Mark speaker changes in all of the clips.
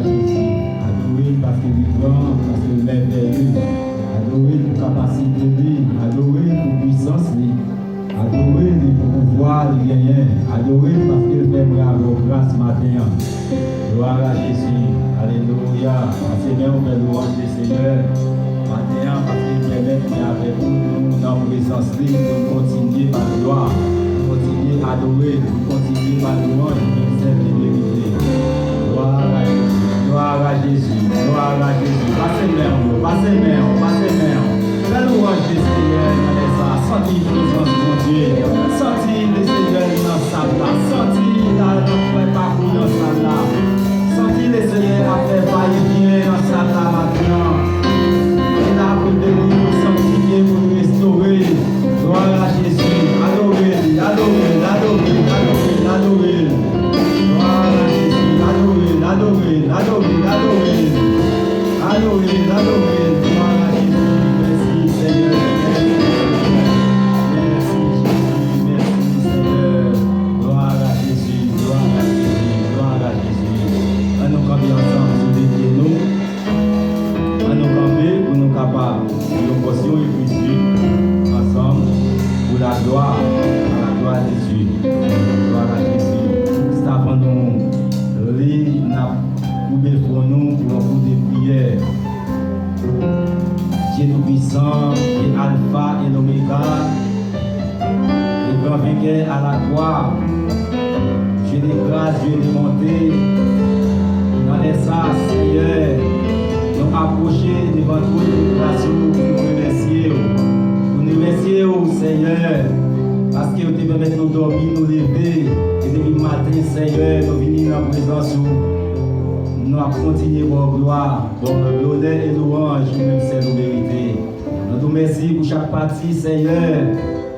Speaker 1: Jésus. Adoré parce qu'il est grand, parce qu'il est merveilleux. Adoré pour capacité de lui. Adoré pour puissance de lui. Adoré pour pouvoir de gagner. Adoré parce qu'il fait bravo grâce matin. Gloire à Jésus. Alléluia. Seigneur, on fait louange du Seigneur. Matin, parce qu'il permet de venir avec nous dans la présence de lui, pour continuer par la gloire, pour continuer à adorer, pour continuer par la louange, pour celle de vérité. Gloire à Jésus. Gloire à Jésus. Gloire à Jésus. Passez main, passez main, passez main. Fais louange du Seigneur dans les arts. Sentez la présence de mon Dieu. Sentez le Seigneur dans sa place. Sentez la parcours dans sa place. Sentez le Seigneur a fait vailler bien dans sa place maintenant. Il a pour bénir, pour sanctifier, pour nous restaurer. Gloire à Jésus. Adorez, adorez, adorez, adorez, adorez. Gloire à Jésus. Adorez, adorez, adorez, adorez. Adorez, adorez. Gloire à Jésus. Merci Seigneur. Merci Jésus. Merci Seigneur. Gloire à Jésus. Gloire à Jésus. Gloire à Jésus. À nous camper ensemble sur les pieds nous. À nous camper pour nous capables de nous portions et puis ensemble pour la gloire de Jésus. Gloire à Jésus. C'est avant nous lire, nous pour nous pour un coup de prière. Dieu tout-puissant, et Alpha et l'Oméga, le grand vainqueur à la croix. Dieu des grâces, Dieu des montées. Dans les arts, Seigneur, nous approcher devant toute grâce pour nous remercier. Pour nous remercier, Seigneur, parce que tu permets de nous dormir, nous lever. Et depuis le matin, Seigneur, nous venons dans la présence. Nous allons continuer pour gloire, pour l'honneur et louange, même c'est nos vérités. Nous te remercions pour chaque partie, Seigneur.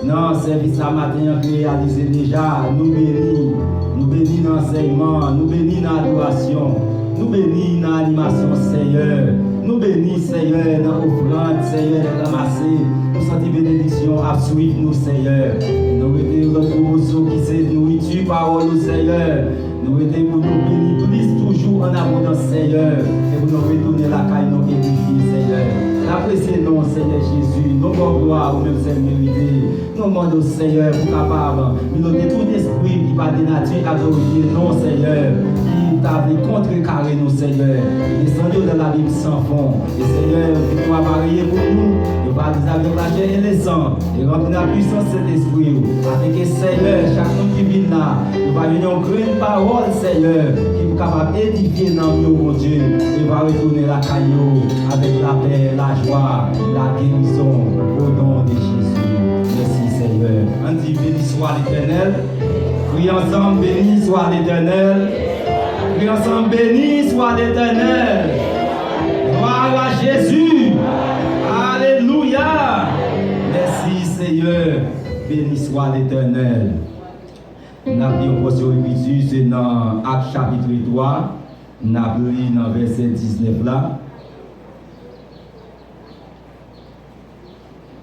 Speaker 1: Dans le service à matin réalisé déjà, nous bénis dans l'enseignement, nous bénis dans l'adoration, nous bénis dans l'animation, Seigneur. Nous bénis, Seigneur, dans l'offrande, Seigneur, ramasser. Nous sentons bénédiction à suivre nous, Seigneur. Nous retenons pour ceux qui se nourriture, parole, Seigneur. Nous retenons pour nous bénir plus toujours en abondance, Seigneur. Et pour nous retourner la caille, nous édifier, Seigneur. Appréciez nous, Seigneur Jésus, nos bonnes gloires, ou même celles méritées. Nous demandons, Seigneur, pour capable, nous donner tout esprit qui va de nature à glorifier, non, Seigneur. Qui t'a contrecarrer nous, Seigneur. Descendons dans la Bible sans fond. Et Seigneur, tu vas varier pour nous. Et va nous avec la chair et les sangs. Et remplir la puissance de cet esprit. Avec que, Seigneur, chaque monde qui vient là, nous va venir en une parole, Seigneur, qui est capable d'édifier dans nous, mon Dieu. Et va retourner la caillou avec la paix, la joie, la guérison, au nom de Jésus. Merci, Seigneur. On dit béni soit l'Éternel. Prions ensemble, béni soit l'Éternel. Prions ensemble, béni soit l'Éternel. Gloire à Jésus. Alléluia. Merci, Seigneur. Béni soit l'Éternel. Nous avons une portion de c'est dans Actes chapitre 3. Nous avons lu dans verset 19 là.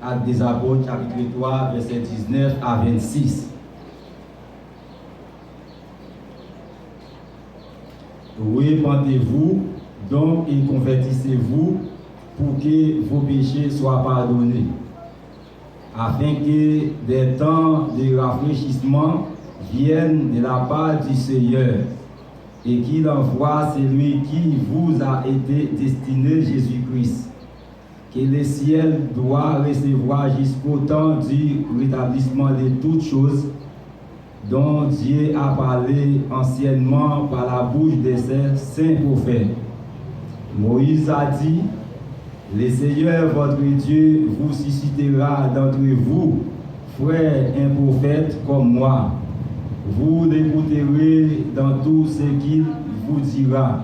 Speaker 1: Actes des Apôtres, chapitre 3, verset 19 à 26. Repentez-vous donc et convertissez-vous pour que vos péchés soient pardonnés, afin que des temps de rafraîchissement viennent de la part du Seigneur et qu'il envoie celui qui vous a été destiné, Jésus-Christ, que le ciel doit recevoir jusqu'au temps du rétablissement de toutes choses dont Dieu a parlé anciennement par la bouche de ses saints prophètes. Moïse a dit, le Seigneur votre Dieu vous suscitera d'entre vous, frères un prophète comme moi. Vous l'écouterez dans tout ce qu'il vous dira.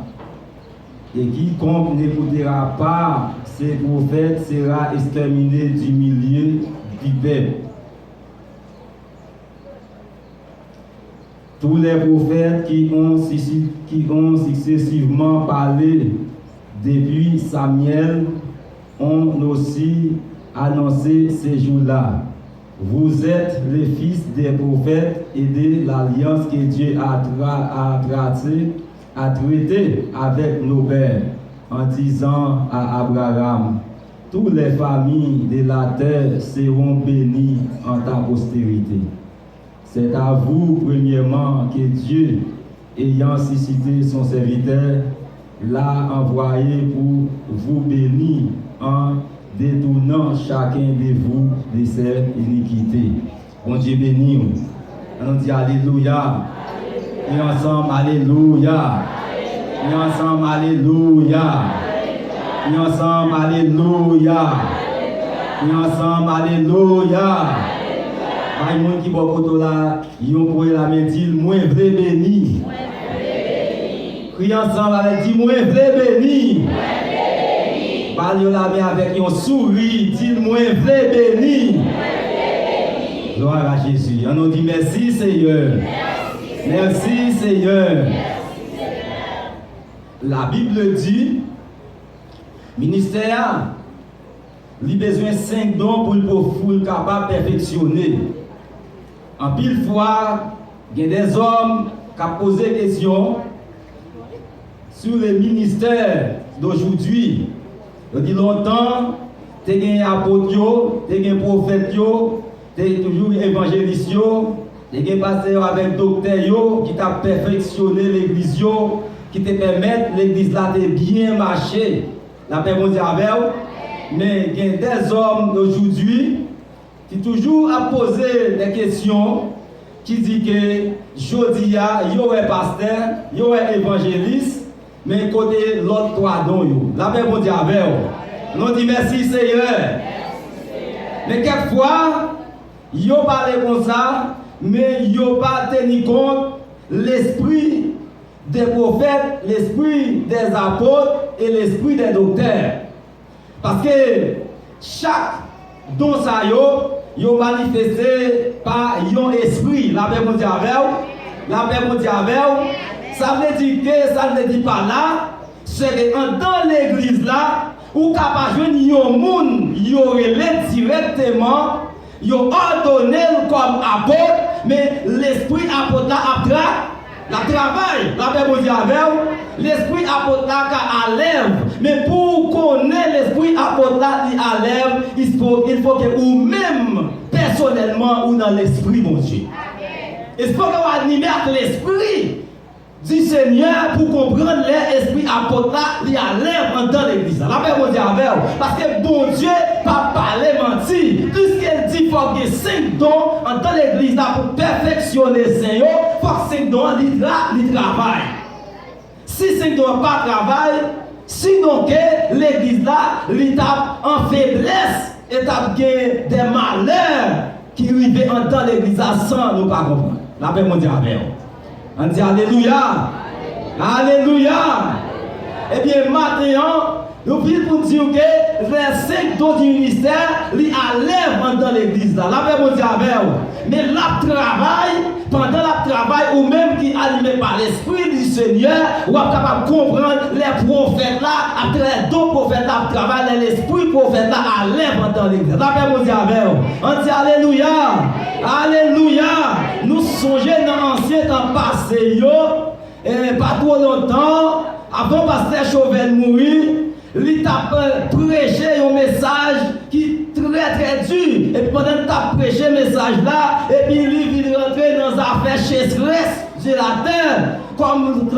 Speaker 1: Et quiconque n'écoutera pas ces prophètes sera exterminé du milieu du peuple. Tous les prophètes qui ont successivement parlé depuis Samuel ont aussi annoncé ces jours-là. Vous êtes les fils des prophètes et de l'alliance que Dieu a tracée a traité avec nos pères en disant à Abraham, toutes les familles de la terre seront bénies en ta postérité. C'est à vous, premièrement, que Dieu, ayant suscité son serviteur, l'a envoyé pour vous bénir en détournant chacun de vous de ses iniquités. Bon Dieu béni. On dit Alléluia. Et ensemble, Alléluia. Et ensemble, Alléluia. Et ensemble, Alléluia. Et ensemble, Alléluia. Il y a des gens qui sont là, ils ont pour la main, dit, moi, vrai béni. Criez ensemble avec, dit, moi, vrai béni. Parlez la main avec un sourire, dit, moi, vrai béni. Gloire à Jésus. On nous dit merci Seigneur. Merci Seigneur. La Bible dit, ministère, il a besoin de 5 dons pour être capable de perfectionner. En pile fois, il y a des hommes qui ont posé des questions sur le ministère d'aujourd'hui. Il dit longtemps, tu as des apôtres, tu as des prophètes, tu es toujours évangéliste, tu as des pasteurs avec docteurs qui t'a perfectionné l'église, qui te permettent l'église là de bien marcher. La paix mondiale avec vous. Mais il y a des hommes d'aujourd'hui qui toujours à poser des questions qui disent que jodi a yo est pasteur, yo est évangéliste, mais côté l'autre trois dons. La paix mondiale avec vous. Nous dit merci Seigneur. Mais quelquefois, yo parle comme ça, mais yo pas tenu compte l'esprit des prophètes, l'esprit des apôtres et l'esprit des docteurs. Parce que chaque don ça yo manifesté par un esprit. La paix mondiale avec vous. La paix mondiale avec vous. Ça veut dire que ça ne dit pas là, c'est que dans l'église là, ou capable de joindre un monde, yo relève directement. Ils ont ordonné comme apôtre, mais l'esprit apôtre là la travail, la paix mondiale avec vous. L'esprit apôtre là à lève, mais pour connaître l'esprit apôtre là à lève, il faut que vous-même, personnellement, ou dans l'esprit, mon Dieu. Il faut que vous animez avec l'esprit du Seigneur pour comprendre l'esprit apôtre là à lève dans l'église. La paix mondiale avec vous. Parce que bon Dieu, pas parler mentir. Puisqu'il dit qu'il faut que 5 dons dans l'église là pour perfectionner le Seigneur, il faut que 5 dons ils travaillent. Si 5 dons pas travaillent, sinon que l'église là, l'étape en faiblesse, étape des malheurs qui arrivent dans l'église là sans nous pas comprendre. La paix mondiale avec vous. On dit Alléluia. Alléluia. Eh bien, maintenant, nous voulons pour dire que les 5 dons du ministère, ils enlèvent dans l'église. La paix mondiale avec vous. Mais la travail, pendant la travail, ou même qui est animé par l'esprit du Seigneur, ou est capable de comprendre les prophètes là, après les 2 prophètes là, travail, l'esprit prophète là, enlève dans l'église. La paix mondiale avec vous. On dit Alléluia. Alléluia. Nous songeons dans l'ancien temps passé, pas trop longtemps, avant pasteur Chauvel mourir, il a prêché un message qui est très dur. Et puis pendant qu'il a prêché ce message là, et puis il rentre dans les affaires chasseresses de la terre, comme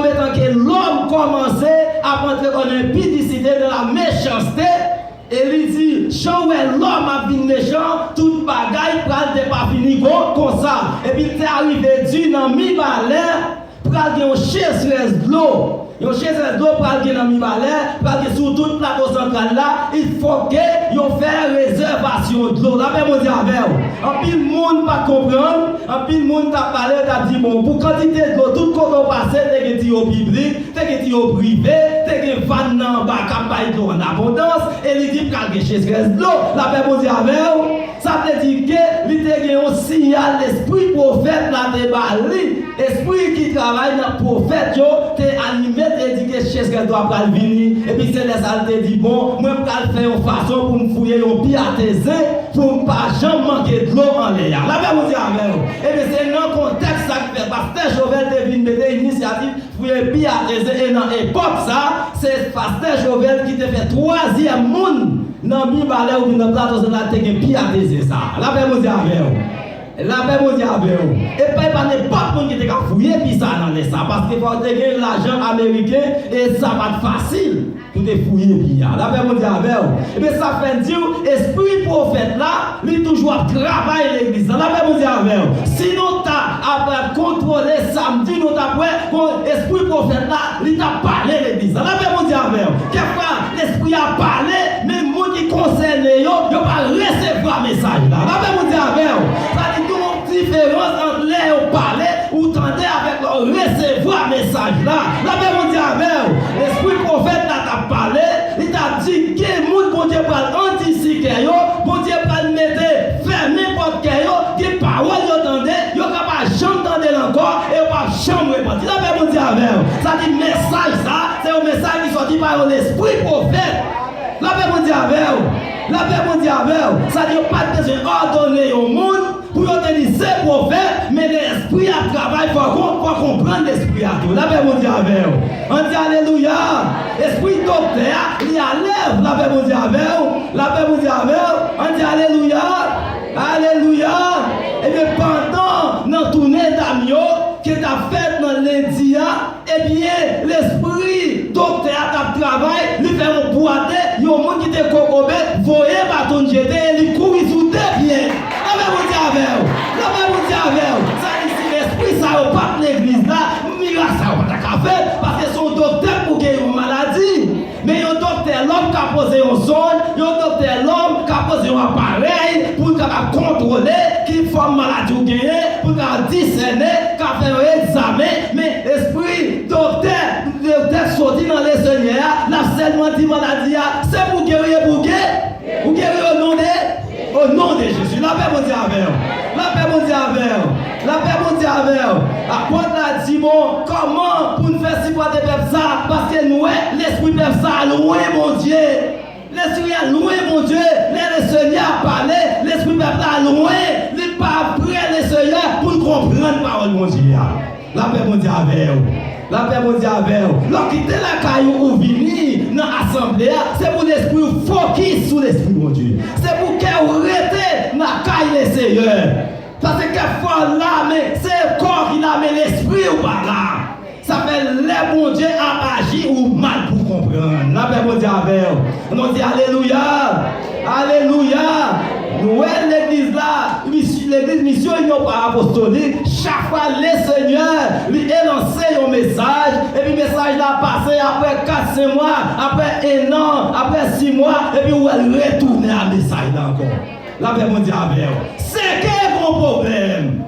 Speaker 1: étant que l'homme commençait à rentrer dans l'impudicité, de la méchanceté. Et il dit, quand l'homme a fini méchant, toute bagaille ne pas fini comme ça. Et puis il est arrivé du dans mi-balai, pour aller en chasseresse de l'eau. Yon chasseresse d'eau pour aller dans mi-balai, pour aller sur toute la plateau centrale là, il faut que yon fasse réservation de l'eau. La paix mondiale avec vous. En pile monde pas comprendre, en pile monde t'a parlé, t'a dit bon, pour quantité de l'eau, tout quand on passe, t'es que au public, t'es que au privé, t'es que van dans bas, campagne d'eau en abondance, et il dit qu'à chasseresse de l'eau. La paix mondiale avec vous. Ça veut dire que il y a un signal, l'esprit prophète là de Bali, esprit qui travaille dans le prophète, tu es animé, tu dit que chasseresse doit pas venir, et puis c'est les salles te dit bon, moi je vais faire une façon pour me fouiller un pied à tes pour ne pas jamais manquer de l'eau en l'air. La paix mondiale avec vous. Et bien c'est dans le contexte ça que fait, parce que Jovel devine mettre une initiative esprit piatisé et dans l'époque ça, c'est pasteur Jovel qui te fait troisième monde dans le Bible ou dans le plateau de la terre qui piatisé ça. La paix mondiale avec vous. La paix mondiale avec vous. Et pas n'importe monde qui te fouiller puis ça dans les ça parce qu'il faut gagner l'argent américain et ça va être facile pour te fouiller puis la paix mondiale avec vous. Et bien ça fait dire esprit prophète là, lui toujours travaille l'église. La paix mondiale avec vous. Sinon après contrôler samedi nous après esprit prophète là, il t'a parlé l'église. La paix mondiale avec vous. Quelquefois l'esprit a parlé mais monde qui concerne yo pas recevoir message là. La paix mondiale avec vous. Ça dit tout une différence entre les parler ou tenter avec leur recevoir message là. La paix mondiale avec vous. L'esprit prophète là t'a parlé, il t'a dit que le monde bon Dieu va anticiper yo, bon Dieu va mettre fermer porte yo, que parole yo tendez, yo capable jamais tendre encore et pas jamais répondre. La paix mondiale avec vous. Ça dit message ça, c'est un message qui sorti par l'esprit prophète. La paix mondiale avec vous. La paix mondiale avec vous. Ça dit pas besoin d'ordonner au monde pour te dire c'est prophète, mais l'esprit a travaillé pour comprendre l'esprit à tout. La paix mondiale avec vous. On dit alléluia. Esprit docteur, il enlève la paix mondiale avec vous. La paix mondiale avec vous. On dit alléluia. Alléluia. Et bien pendant notre tournée d'Amio, qui t'a fait dans lundi, eh bien l'esprit docteur a travaillé, il fait un boîte, il y a un monde qui te cocobé, voyez bâton jeté, il court sous deux pieds. La paix mondiale avec vous. La paix mondiale avec vous. Ça ici l'esprit ça au pas l'église là, miracle ça pas ta faire parce que son docteur pour guérir une maladie. Mais un docteur l'homme qui a posé un son, un docteur l'homme qui a posé un appareil pour contrôler qui forme maladie ou gagner, pour discerner, qui a fait un examen, mais l'esprit docteur sorti dans les seigneurs, n'a seulement dit maladie, c'est pour guérir, pour guérir au nom de Jésus. La paix mondiale avec vous. La paix mondiale avec vous. La paix mondiale avec vous. Apôtre a dit, bon, comment pour nous faire supporter ça? Parce que nous, l'esprit de ça, loin, mon Dieu. L'esprit est loin, mon Dieu. Le Seigneur a parlé. L'esprit de ça, loin. Il n'est pas prêt, le Seigneur, pour comprendre la parole, mon Dieu. La paix mondiale avec vous. La paix mondiale avec vous. Lorsque quitter la caillou ou venir dans l'assemblée, c'est pour l'esprit focus sur l'esprit, mon Dieu. C'est pour qu'elle reste dans la caille le Seigneur. Parce que quelquefois là, mais c'est le corps qui l'a mis l'esprit ou pas là. Ça fait les bon Dieu a agi ou mal pour comprendre. La paix mondiale avec vous. On dit alléluia. Alléluia. Nous, l'église là, l'église mission union par apostolique, chaque fois le Seigneur lui a lancé un message, et puis le message là passé après 4-5 mois, après 1 an, après 6 mois, et puis où elle retourne à message là encore. La paix mondiale avec vous. C'est quel gros problème?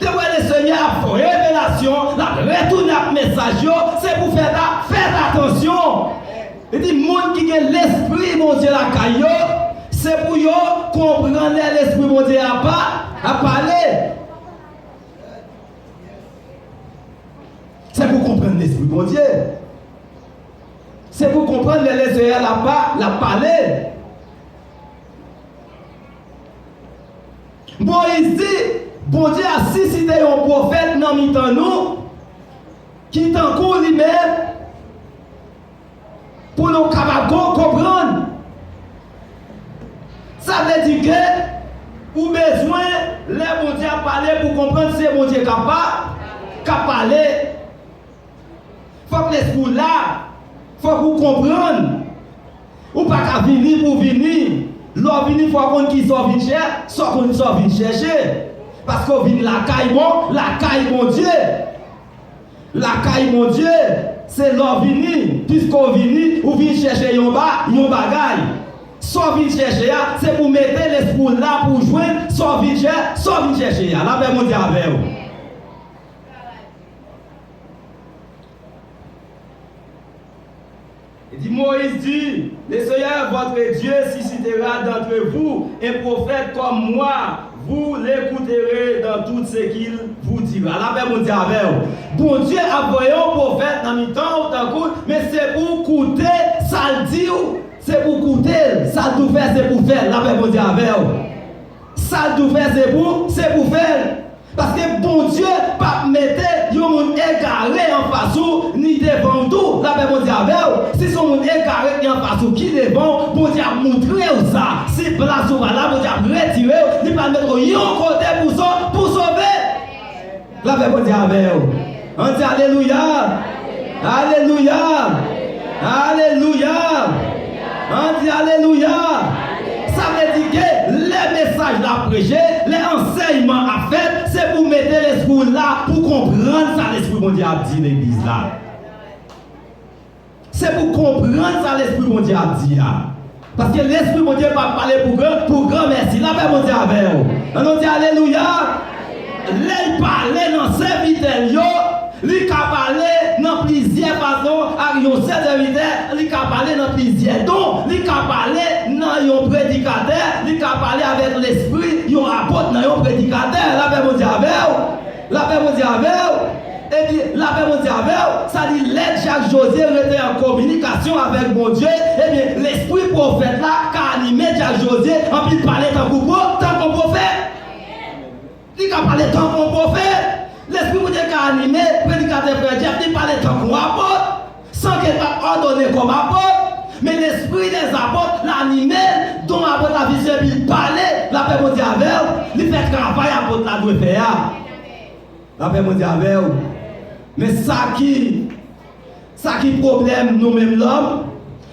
Speaker 1: De voir le Seigneur a fait révélation, la retourne à message, c'est pour faire attention. Il dit, monde qui a l'esprit, mon Dieu, la caillou, c'est pour comprendre l'esprit, mon Dieu, à parler. C'est pour comprendre l'esprit, mon Dieu. C'est pour comprendre l'esprit, la parler. Moïse dit, bon Dieu a suscité un prophète dans nous, qui t'en court lui-même, pour nous capables de comprendre. Ça veut dire que, ou besoin, les bon Dieu à parler pour comprendre si bon Dieu est capable de parler. Il faut que l'esprit là, il faut que vous compreniez. Ou pas qu'à venir pour venir. L'on vient, il faut qu'on qui soit venu chercher, soit qu'on soit venu chercher. Parce qu'on vient la caille, mon Dieu. La caille, mon Dieu, c'est l'on venu. Puisqu'on vient, ou vient chercher yon bagaille. Soit vient chercher, c'est pour mettre l'esprit là pour joindre, soit vient chercher. La paix mondiale avec vous. Il dit, Moïse dit, le Seigneur votre Dieu suscitera d'entre vous un prophète comme moi. Vous l'écouterez dans tout ce qu'il vous dira. La paix mondiale avec vous. Bon Dieu a envoyé un prophète dans le temps, mais c'est pour écouter, ça le dit, c'est pour écouter, ça le faire, c'est pour faire. La paix mondiale avec vous. Ça le faire, c'est pour faire. Parce que bon Dieu, pas mettre un monde égaré en face ou ni devant tout. La paix, bon Dieu, avec vous. Si son monde égaré en face ou qui devant, bon Dieu a montré ça. Si place ou là, bon Dieu a retiré, il va mettre un côté pour sauver. La paix, bon Dieu, avec vous. On dit Alléluia. Alléluia. Alléluia. On dit Alléluia. Ça veut dire que les messages à prêcher, les enseignements à faire, c'est pour mettre l'esprit là, pour comprendre ça, l'esprit bon Dieu a dit l'église là. C'est pour comprendre ça, l'esprit bon Dieu a dit là. Parce que l'esprit bon Dieu va parler pour grand merci. La paix bon Dieu avec vous. On dit Alléluia. Les parler dans ses serviteurs, il a parlé dans plusieurs façons, avec un serviteur, il a parlé dans plusieurs dons, il a parlé dans un prédicateur, il a parlé avec l'esprit, il apporte dans un prédicateur. La paix mon Dieu avec vous. La paix mon Dieu avec vous. Et puis la paix mon Dieu avec vous, ça dit l'aide Jacques José était en communication avec mon Dieu. Et bien l'esprit prophète là, qui a animé Jacques José, en plus parler tant qu'on prophète. Il a parlé tant qu'on prophète. L'esprit vous dit qu'a animé, prédicateur frère Jeff, il parlait tant qu'on apôtre, sans qu'il pas ordonné comme apôtre. Mais l'esprit des apôtres l'animé, dont apôtre la vision, il parlait, la paix mon Dieu avec vous, il fait travail apôtre la doit faire. La paix mon Dieu avec vous. Mais ça qui problème nous-mêmes l'homme,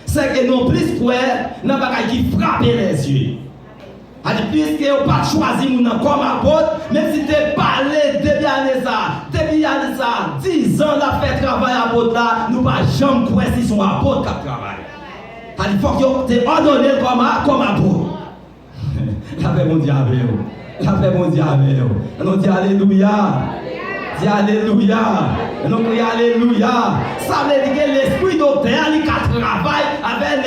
Speaker 1: c'est que nous plus quoi, nous pas qui frappe les yeux. Puisque vous n'avez pas choisi comme apôtre, même si tu as parlé depuis l'année ça, 10 ans, la fait travail apôtre là, nous ne pouvons jamais croire si son apôtre qui travaille. Il faut que tu aies ordonné comme apôtre. La paix mon Dieu avec vous. La paix mon Dieu avec vous. On dit Alléluia. Dis Alléluia. Donc, Alléluia. Ça veut dire que l'esprit docteur, il travaille avec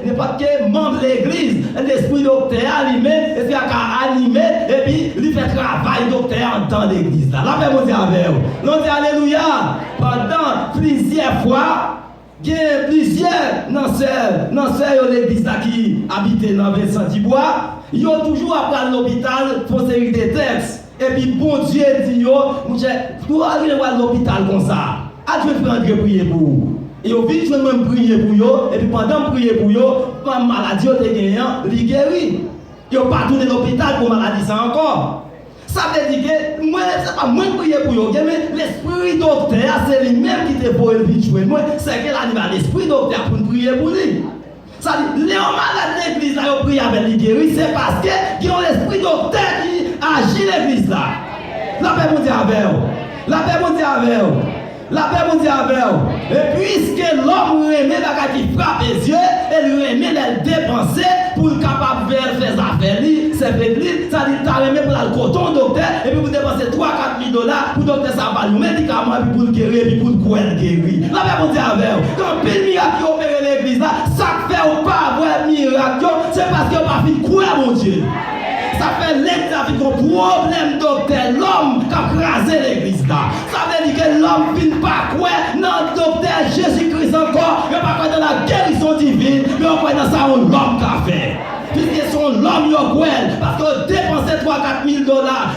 Speaker 1: n'importe quel membre de l'église. L'esprit docteur, il fait animer et puis il fait travail docteur dans l'église. La paix mon Dieu avec vous. Donc, Alléluia. Pendant plusieurs fois, il y a plusieurs dans l'église qui habitent dans Vincent Dubois. Ils ont toujours appris à l'hôpital pour série des textes. Et puis bon Dieu dit yo, pour aller à l'hôpital comme ça, à Dieu prendre prier pour vous. Et au vite je même prier pour yo, et puis pendant prier pour yo, ma maladie te gagnant, li guéri. Yo pas tourner l'hôpital pour maladie ça encore. Ça veut dire que moi c'est pas moi prier pour yo, mais l'esprit docteur c'est lui-même qui te pour vite jouer. Moi c'est que l'animal l'esprit docteur pour prier pour lui. Ça dit, les malades de l'église là, ils prient avec les guéris, c'est parce qu'ils ont l'esprit docteur qui agit l'église là. La paix mon Dieu avec vous. La paix mon Dieu avec vous. La paix mon Dieu avec vous. Et puisque l'homme remet la qui frappe les yeux, et lui remet les dépenser pour être capable de faire ses affaires, c'est fait, ça dit, t'as remis pour le coton docteur, et puis vous dépensez 3-4 000 $ pour docteur ça va nous médicaments, et puis pour le guérir, et puis pour le courir guérir. La paix mon Dieu avec vous. Quand pile miracle qui opère l'église là, ça fait ou pas avoir miracle, c'est parce que pas fait croire mon Dieu. Ça fait l'église avec un problème docteur, l'homme qui a crasé l'église là. Ça veut dire que l'homme ne finit pas quoi dans le docteur Jésus-Christ encore, mais pas dans la guérison divine, mais on croit dans ça l'homme qui a fait. Puisque son l'homme y parce que dépenser 3-4 000 $,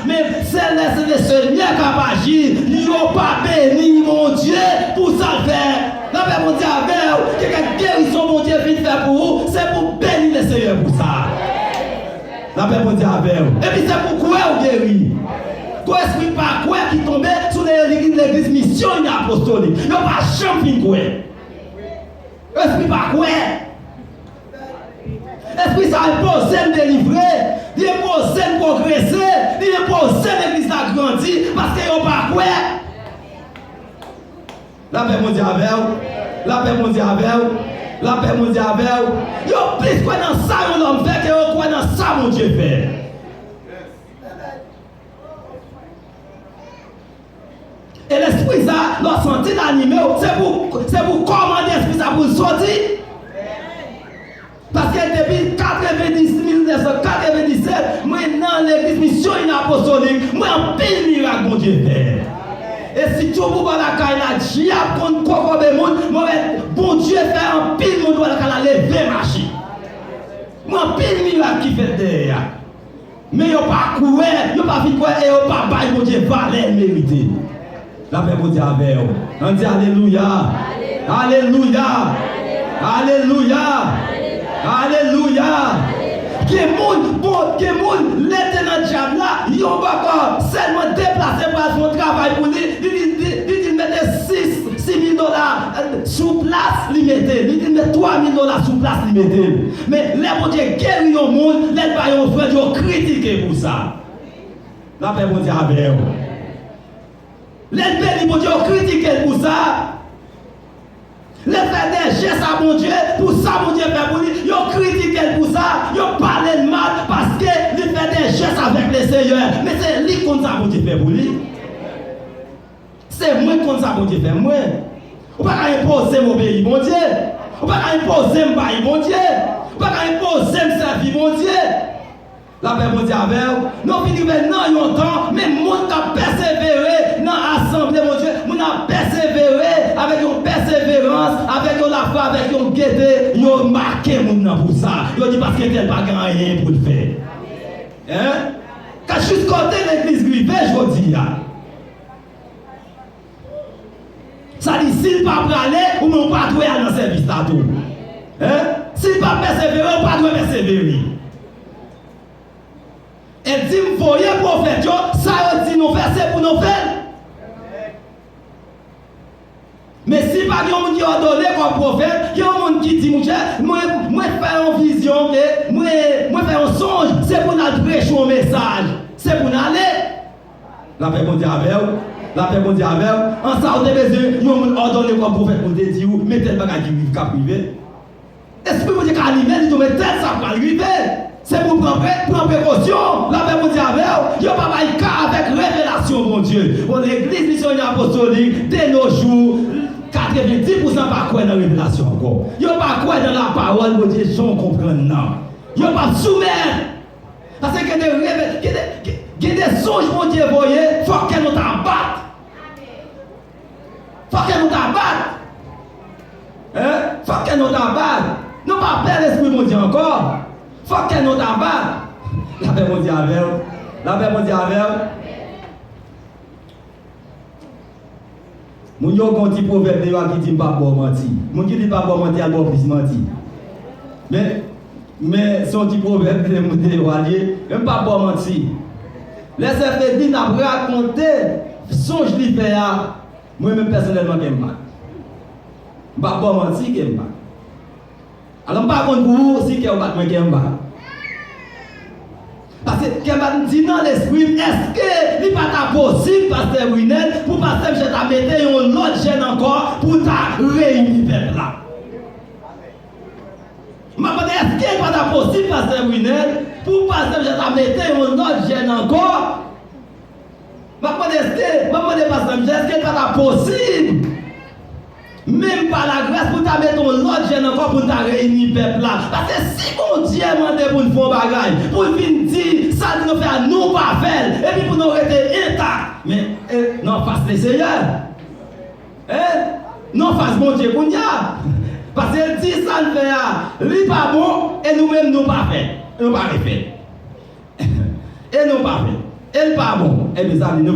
Speaker 1: mais c'est le Seigneur qui a agi, ils n'ont pas béni mon Dieu pour ça faire. La paix mon Dieu avec quelqu'un guérison mon Dieu vite faire pour vous, c'est pour bénir le Seigneur pour ça. La paix mon Dieu avec vous. Et puis c'est pourquoi vous guérir. Toi, esprit pas quoi qui tombait sur l'église mission apostolique. Il n'y a pas jamais quoi. Esprit pas quoi. Esprit ça impose de délivrer, il impose de progresser, il impose l'église à grandir parce qu'il n'y a pas quoi. La paix mon Dieu avec vous. La paix mon Dieu avec vous. La paix mon Dieu avec vous. Il y a plus quoi dans ça l'homme fait que quoi dans ça mon Dieu fait. Et l'esprit ça, leur senti l'animé, c'est pour commander l'esprit ça pour sortir. Parce que depuis 1997, moi dans l'église mission apostolique, moi en pile miracle mon Dieu fait. Et si tu veux voir la caille là, diable contre quoi comme monde, moi bon Dieu fait un pile mon doigt la lever marcher. Moi pile miracle qui fait derrière. Mais yo pas courir, yo pas vite courir et yo pas bail mon Dieu valeur mérité. La paix pour Dieu avec vous. On dit alléluia. Alléluia. Alléluia. Alléluia. Que moun l'était dans le diable là, ils ont pas seulement déplacé pour son travail pour lui, il mettait 6 000 dollars sous place, il mettait 3 000 dollars sous place, il mettait. Mais les bon Dieu guérit au monde, les baillons frères, ils ont critiqué pour ça. La paix bon Dieu avec vous. Les bénis bon Dieu ont critiqué pour ça. Les faire des gestes à mon Dieu, pour ça mon Dieu fait pour lui, ils ont critiqué pour ça, ils ont parlé de mal parce que il fait des gestes avec le Seigneur. Mais c'est lui comme ça mon Dieu fait pour lui. C'est moi comme ça mon Dieu fait moi. On ne peut pas imposer mon pays mon Dieu. On ne peut pas imposer mon pays mon Dieu. On ne peut pas imposer mon service mon Dieu. La paix mon Dieu avec vous. Nous finissons maintenant longtemps, mais monde a persévéré dans l'assemblée mon Dieu. Nous a persévéré avec une persévérance, avec la foi, avec une gaieté. Ils ont marqué mon pour ça. Ils ont dit parce que tel pas rien pour le faire. Hein? Quand je suis côté l'église grivée, je vous dis. Ça dit, s'il ne peut pas aller, ou ne pas trouver dans le service là tout. Hein? S'il ne peut pas persévérer, ou pas persévérer. Et dit, vous voyez, prophète, ça dit nous faire, c'est pour nous faire. Mais si pas quelqu'un qui a donné comme prophète, il y a un monde qui dit, moi faire une vision, moi faire un songe, c'est pour nous prêcher un message. C'est pour nous aller. La paix bon Dieu avec vous. La paix bon Dieu avec vous. En ça, on a besoin, il y a un monde ordonné comme prophète pour te dire, mettez le bagage qui vit, qui privé. Est-ce que vous dites qu'à l'arrivée, il dit, mais tel ça va arriver. C'est pour prendre précaution. La paix mon Dieu avec vous. Il n'y a pas de cas avec révélation, mon Dieu. Pour l'église missionnaire apostolique, de nos jours, 90% pas quoi dans la révélation encore. Il n'y a pas quoi dans la parole, mon Dieu, sans comprendre. Non. Il n'y a pas soumettre. Parce que des songes, mon Dieu, voyez, il faut que nous t'abattent. Il faut que nous t'abattent. Hein? Il faut que nous t'abattent. Nous pas perdre l'esprit, mon Dieu, encore. Il faut que nous t'abattent. La paix, mon Dieu, avec vous. La paix, mon Dieu, avec vous. Mon yo quand il proverbe qui dit pas bon mentir. Mon qui dit pas bon mentir, il bon plus mentir. Mais son petit proverbe de mon dévoilier, même pas bon mentir. Laissez-moi dire n'a raconter songe li fait moi même personnellement j'aime pas. Pas bon mentir j'aime pas. Alors pas contre vous si que pas moi j'aime pas. Parce que quand dit dans l'esprit, est-ce que il n'est pas possible, pasteur Winel, pour pasteur je t'ai mettre un autre jeune encore pour ta réunir peuple là. Est-ce qu'il n'est pas possible, pasteur Winel, pour pasteur je t'ai mettre un autre jeune encore? Est-ce qu'il n'est pas possible? Même par la grâce pour ta mettre l'autre jeune encore pour ta réunir peuple là. Parce que si mon Dieu m'a pour nous faire bagaille, pour venir dire ça nous fait à nous pas faire, et puis pour nous rester intacts. Mais non face les Seigneur. Non face mon Dieu qu'on y a. Parce que dit ça nous fait lui pas bon et nous-mêmes nous pas fait. Nous pas fait. Et nous pas fait. Elle pas bon. Et mes amis